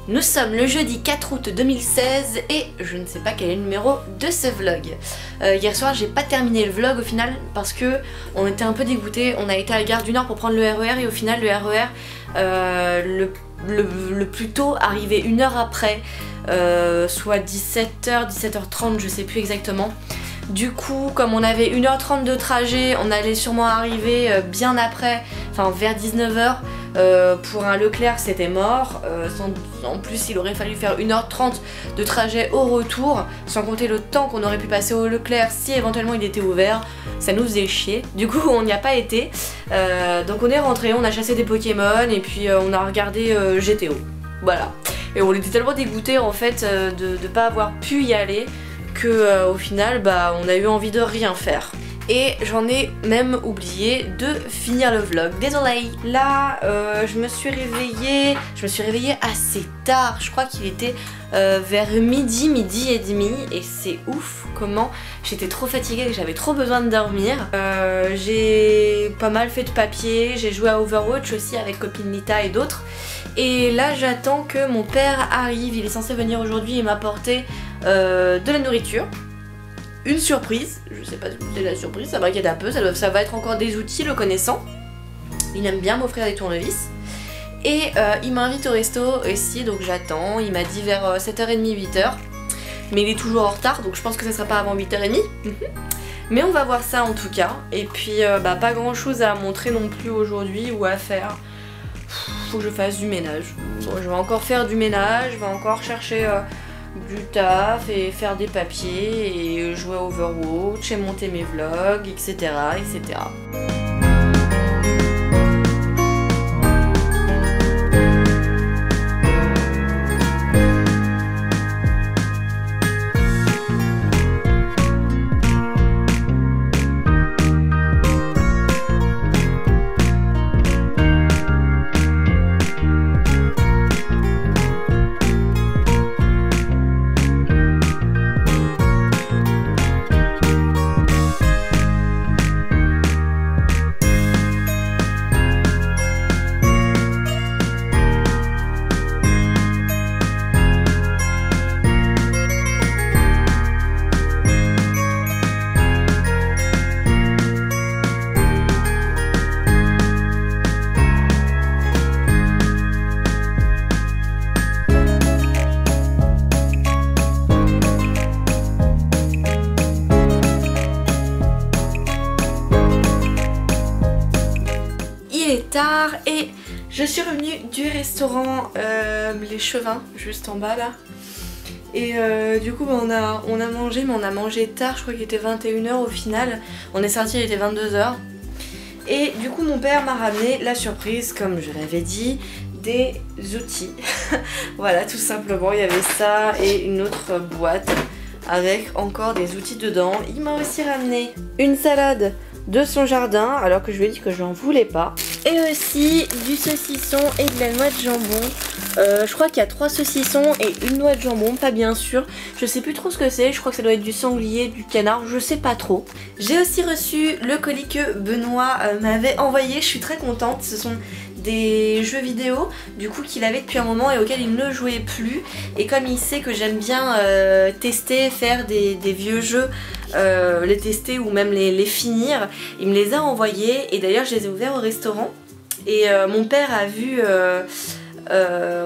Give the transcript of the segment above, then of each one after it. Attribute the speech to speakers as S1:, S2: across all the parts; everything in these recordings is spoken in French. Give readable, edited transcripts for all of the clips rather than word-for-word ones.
S1: Nous sommes le jeudi 4 août 2016 et je ne sais pas quel est le numéro de ce vlog. Hier soir j'ai pas terminé le vlog au final parce que on était un peu dégoûtés. On a été à la gare du Nord pour prendre le RER et au final le RER le plus tôt arrivait 1 heure après, soit 17h, 17h30, je sais plus exactement. Du coup, comme on avait 1h30 de trajet, on allait sûrement arriver bien après, enfin vers 19h. Pour un Leclerc c'était mort, en plus il aurait fallu faire 1h30 de trajet au retour, sans compter le temps qu'on aurait pu passer au Leclerc si éventuellement il était ouvert, ça nous faisait chier. Du coup on n'y a pas été, donc on est rentré, on a chassé des Pokémon et puis on a regardé GTO, voilà. Et on était tellement dégoûtés en fait de ne pas avoir pu y aller que au final bah on a eu envie de rien faire. Et j'en ai même oublié de finir le vlog, désolée. Là je me suis réveillée assez tard, je crois qu'il était vers midi et demi et c'est ouf comment j'étais trop fatiguée et j'avais trop besoin de dormir. J'ai pas mal fait de papier, j'ai joué à Overwatch aussi avec copine Nita et d'autres. Et là j'attends que mon père arrive, il est censé venir aujourd'hui et m'apporter de la nourriture. Une surprise, je sais pas si c'est la surprise, ça m'inquiète un peu, ça va être encore des outils le connaissant. Il aime bien m'offrir des tournevis. Et il m'invite au resto aussi, donc j'attends, il m'a dit vers 7h30, 8h. Mais il est toujours en retard, donc je pense que ça sera pas avant 8h30. Mais on va voir ça en tout cas. Et puis bah, pas grand chose à montrer non plus aujourd'hui ou à faire. Faut que je fasse du ménage. Bon, je vais encore faire du ménage, je vais encore chercher du taf et faire des papiers et jouer à Overwatch et monter mes vlogs, etc. etc. Tard et je suis revenue du restaurant Les Chevins juste en bas là et du coup bah, on a mangé, mais on a mangé tard, je crois qu'il était 21h au final, on est sorti, il était 22h et du coup mon père m'a ramené la surprise comme je l'avais dit, des outils. Voilà, tout simplement il y avait ça et une autre boîte avec encore des outils dedans. Il m'a aussi ramené une salade de son jardin alors que je lui ai dit que j'en voulais pas. Et aussi du saucisson et de la noix de jambon. Je crois qu'il y a 3 saucissons et une noix de jambon, pas bien sûr. Je sais plus trop ce que c'est, je crois que ça doit être du sanglier, du canard, je sais pas trop. J'ai aussi reçu le colis que Benoît m'avait envoyé, je suis très contente. Ce sont des jeux vidéo du coup qu'il avait depuis un moment et auxquels il ne jouait plus, et comme il sait que j'aime bien tester, faire des vieux jeux, les tester ou même les finir, il me les a envoyés et d'ailleurs je les ai ouverts au restaurant et mon père a vu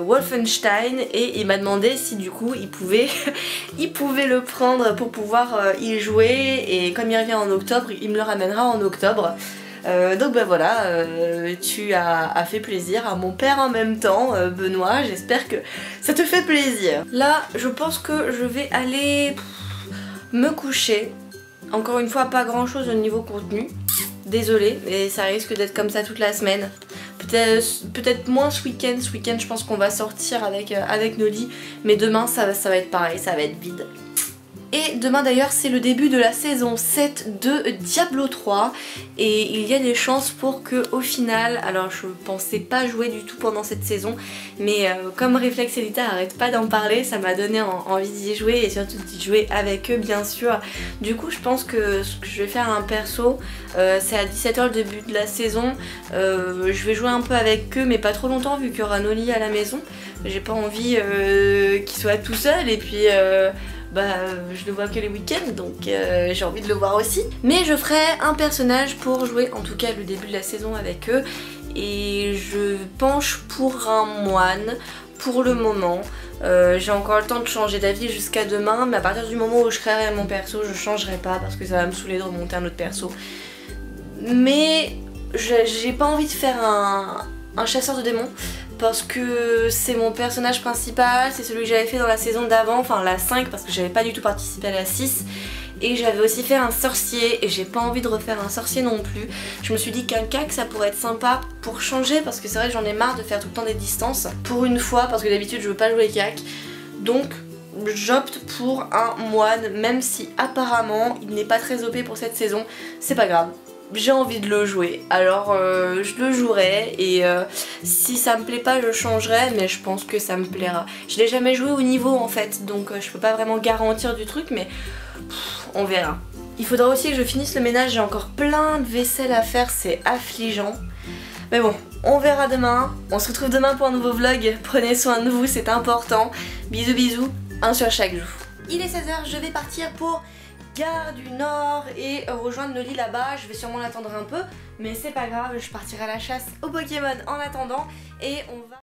S1: Wolfenstein et il m'a demandé si du coup il pouvait le prendre pour pouvoir y jouer, et comme il revient en octobre il me le ramènera en octobre. Donc bah voilà, tu as fait plaisir à mon père en même temps, Benoît, j'espère que ça te fait plaisir. Là je pense que je vais aller me coucher. Encore une fois pas grand chose au niveau contenu, désolée, mais ça risque d'être comme ça toute la semaine. Peut-être moins ce week-end je pense qu'on va sortir avec nos lits, mais demain ça va être pareil, ça va être vide. Et demain d'ailleurs c'est le début de la saison 7 de Diablo 3 et il y a des chances pour que au final, alors je pensais pas jouer du tout pendant cette saison, mais comme Reflex Elita arrête pas d'en parler, ça m'a donné envie d'y jouer et surtout d'y jouer avec eux bien sûr. Du coup je pense que ce que je vais faire un perso, c'est à 17 h le début de la saison, je vais jouer un peu avec eux mais pas trop longtemps vu qu'il y aura Noli à la maison. J'ai pas envie qu'il soit tout seul et puis je le vois que les week-ends donc j'ai envie de le voir aussi. Mais je ferai un personnage pour jouer en tout cas le début de la saison avec eux et je penche pour un moine pour le moment. J'ai encore le temps de changer d'avis jusqu'à demain mais à partir du moment où je créerai mon perso je changerai pas parce que ça va me saouler de remonter un autre perso. Mais j'ai pas envie de faire un chasseur de démons parce que c'est mon personnage principal, c'est celui que j'avais fait dans la saison d'avant, enfin la 5 parce que j'avais pas du tout participé à la 6 et j'avais aussi fait un sorcier et j'ai pas envie de refaire un sorcier non plus. Je me suis dit qu'un cac ça pourrait être sympa pour changer parce que c'est vrai que j'en ai marre de faire tout le temps des distances pour une fois parce que d'habitude je veux pas jouer cac, donc j'opte pour un moine même si apparemment il n'est pas très OP pour cette saison, c'est pas grave. J'ai envie de le jouer, alors je le jouerai et si ça me plaît pas je changerai mais je pense que ça me plaira. Je l'ai jamais joué au niveau en fait donc je peux pas vraiment garantir du truc mais on verra. Il faudra aussi que je finisse le ménage, j'ai encore plein de vaisselle à faire, c'est affligeant. Mais bon, on verra demain, on se retrouve demain pour un nouveau vlog, prenez soin de vous, c'est important. Bisous bisous, un sur chaque joue. Il est 16 h, je vais partir pour Gare du Nord et rejoindre Noli là-bas. Je vais sûrement l'attendre un peu mais c'est pas grave, je partirai à la chasse aux Pokémon en attendant et on va...